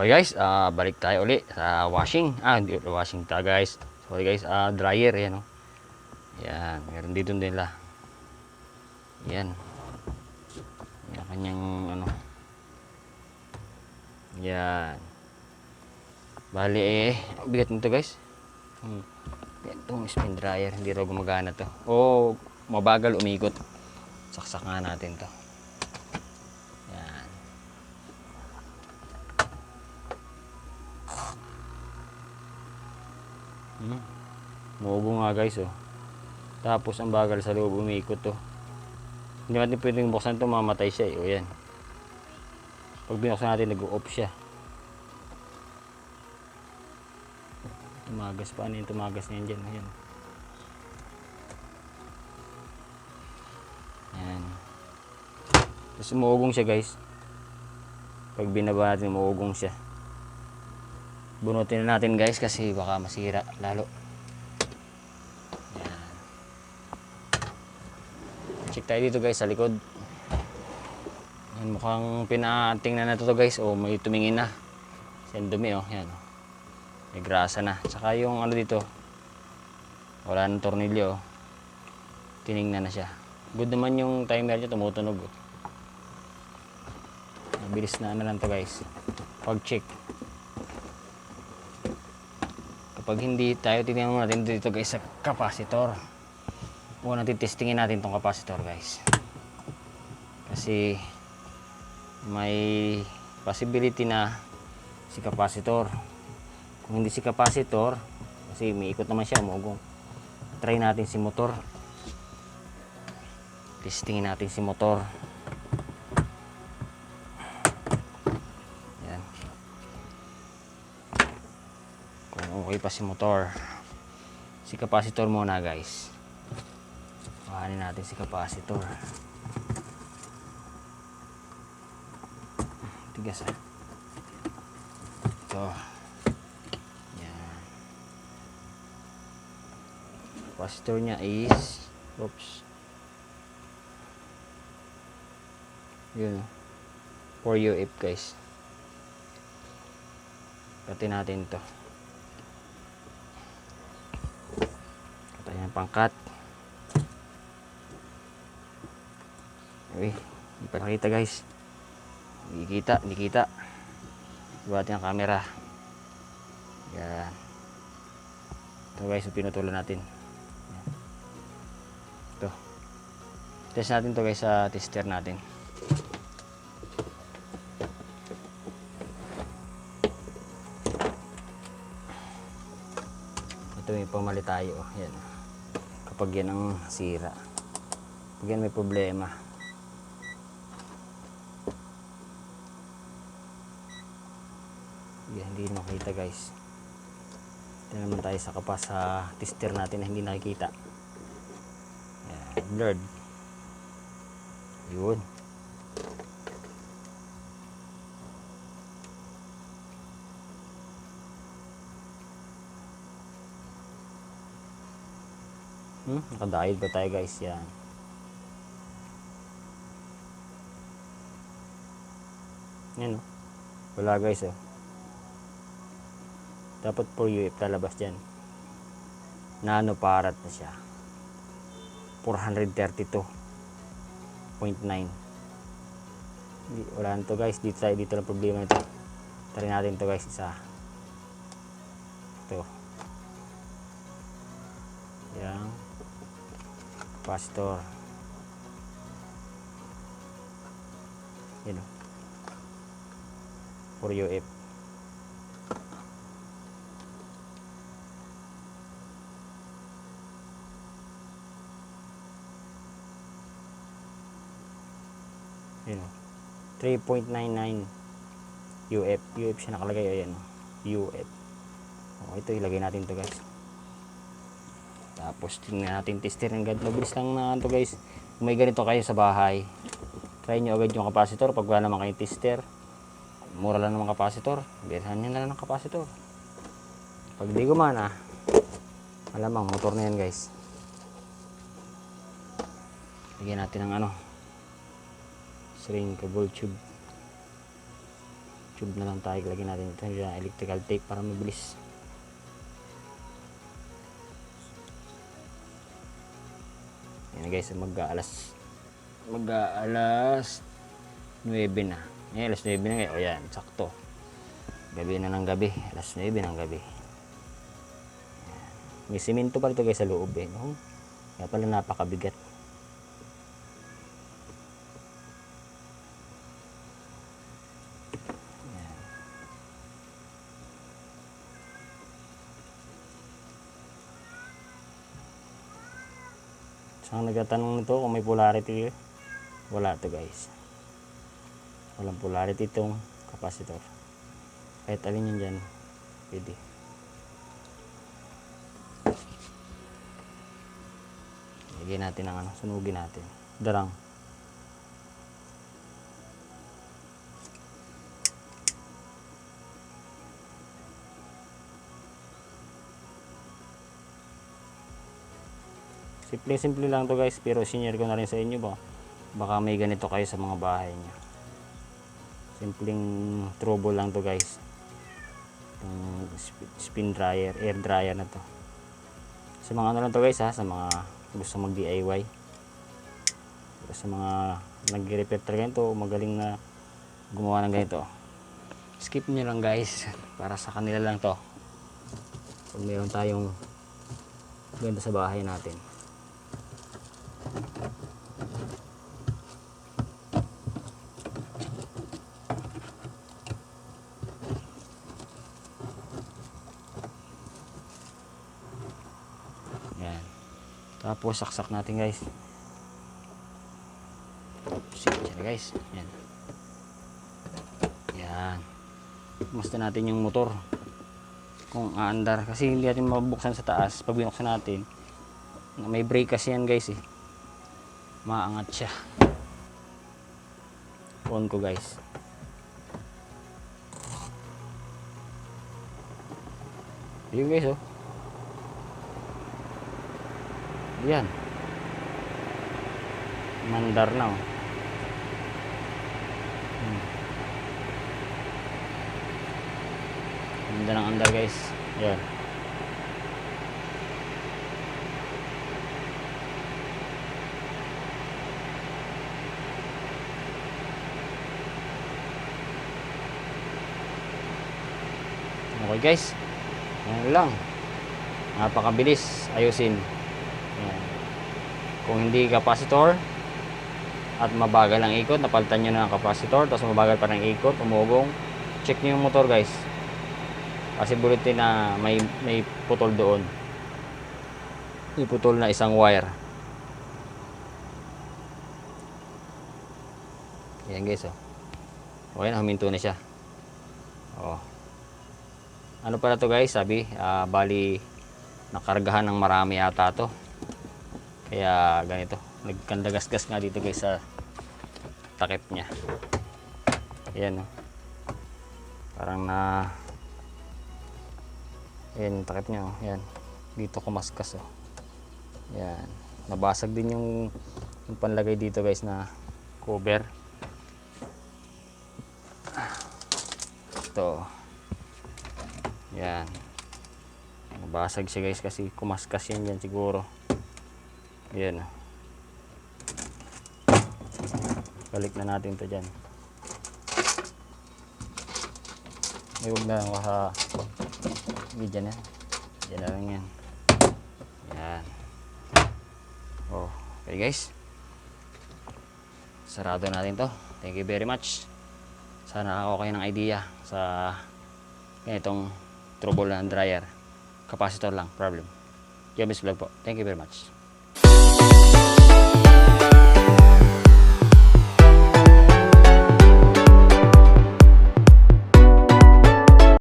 Okay guys, balik tayo uli sa washing. Hindi washing tayo guys. Sorry guys, dryer yan, oh. Yan, meron dito nila. Yan. Yan kanyang ano. Yan. Bali bigat nito guys. Yan tong spin dryer, hindi raw gumagana to. Mabagal umikot. Saksak nga natin to. Yan. Mubo nga guys, oh. Tapos ang bagal sa loob umikot to. Hindi natin pwedeng buksan to, mamatay siya eh. O yan. Pag binuksan natin, nag-off siya. Tumagas pa. Ano yung tumagas na yan dyan? Ayan. Ayan. Tapos umuugong siya guys. Pag binaba natin, umuugong siya. Bunutin na natin guys kasi baka masira lalo. Ayan. Check tayo dito guys sa likod. Ayan, mukhang pinatingnan na to guys. May tumingin na. Yan dumi, oh. Yan, oh. May grasa na. Tsaka yung ano dito, wala ng tornilyo, oh. Tiningnan na siya. Good naman yung timer niya, tumutunog, oh. Mabilis na ano lang to guys. Pag check. Kapag hindi tayo, tingnan natin dito guys sa capacitor. Muna titestingin natin tong capacitor guys. Kasi may possibility na si capacitor. Kung hindi si capacitor, kasi may ikot naman siya, umugong. Try natin si motor. Testingin natin si motor. Yan. Kung okay pa si motor. Si capacitor muna guys. Kuhanin natin si capacitor. Tigas ah. Ito. Yan. Capacitor niya is, yun, 4UF guys. Katin natin to. Katayin ang pangkat. Uy, hindi pa nakita guys. Hindi kita. Ibatin ang camera. Yan. Ito guys, pinutulan natin. Ito. Test natin to guys sa tester natin. Ito may pamali tayo. Yan. Kapag yan ang sira. Kapag yan may problema. Yan, hindi makita guys. Ito naman tayo sa kapas sa tester natin na hindi nakikita. Yan, blurred. Yun. Nakadahil pa tayo guys. Yan. Yan, oh. Wala guys, oh. Dapat 4UF lalabas dyan. Nano farad na siya. 432.9. Wala na to guys. Dito lang problema nito. Try natin to guys isa. Ito. Yan. Capacitor. Yan, oh. 4UF. Yun, 3.99 UF. UF siya nakalagay. Ayan, UF. Ito ilagay natin to guys. Tapos tingnan natin tester ng agad. Mabilis lang na to guys. Kung may ganito kayo sa bahay, try nyo agad yung capacitor. Pag wala naman kayong tester, mura lang naman capacitor, bilhan nyo na lang ng capacitor. Pag di gumana, malamang motor na yan guys. Lagyan natin ng syringe, gold tube. tube na lang tayo, lagyan natin ito yung electrical tape para mabilis. Yan guys, mag-aalas 9 na. Yan, alas 9 na ngayon. O yan, sakto. Gabi na ng gabi. Alas 9 ng gabi. Yan. May simento pa ito guys sa loob eh. No? Kaya pala napakabigat. Yan. Saan nagtatanong nito kung may polarity? Wala to guys. Walang polarity itong capacitor. Kahit alin yun dyan, pwede. Lagyan natin ang sunugin natin. Darang. Simple lang to guys, pero senior ko na rin sa inyo ba. Baka may ganito kayo sa mga bahay niyo. Simpleng trouble lang to guys. Itong spin dryer, air dryer na to. Sa mga ano lang to guys ha, sa mga gusto mag DIY. Sa mga nag-repair ganito, magaling na gumawa ng ganito. Skip nyo lang guys, para sa kanila lang to. Kung meron tayong ganito sa bahay natin. Yan. Tapos saksak natin guys. Yan guys. Yan. Yan. Basta natin yung motor. Kung aandar. Kasi hindi natin mabuksan sa taas. Pag binuksan natin, may brake kasi yan guys eh. Maangat siya. On ko guys. Yun guys oh. Yan. Mandar na oh. Ganda ng andar guys. Yan. Okay guys. Yan lang. Napakabilis ayusin. Yan. Kung hindi capacitor at mabagal ang ikot, napalitan nyo na ang capacitor, tapos mabagal pa ng ikot, umugong, check nyo yung motor guys. Kasi bulitin na may putol doon. May putol na isang wire. Yan guys oh. Okay na, huminto na siya. Oh. Ano pala to guys, sabi, bali nakargahan ng marami yata to. Kaya ganito, nagkandagasgas nga dito guys sa takip niya. Ayan oh. Parang na ayan yung takip niya oh. Ayan. Dito kumaskas oh. Ayan. Nabasag din yung panlagay dito guys na cover. Ito. Ayan. Nabasag siya guys kasi kumaskas yan dyan siguro. Ayan oh. Balik na natin to dyan. Huwag na lang sa bidyan yan. Yan na lang yan. Yan. Oh, okay guys. Sarado natin to. Thank you very much. Sana ako kayo ng idea sa ganitong trouble na dryer. Capacitor lang, problem. Jobs Vlog po. Thank you very much.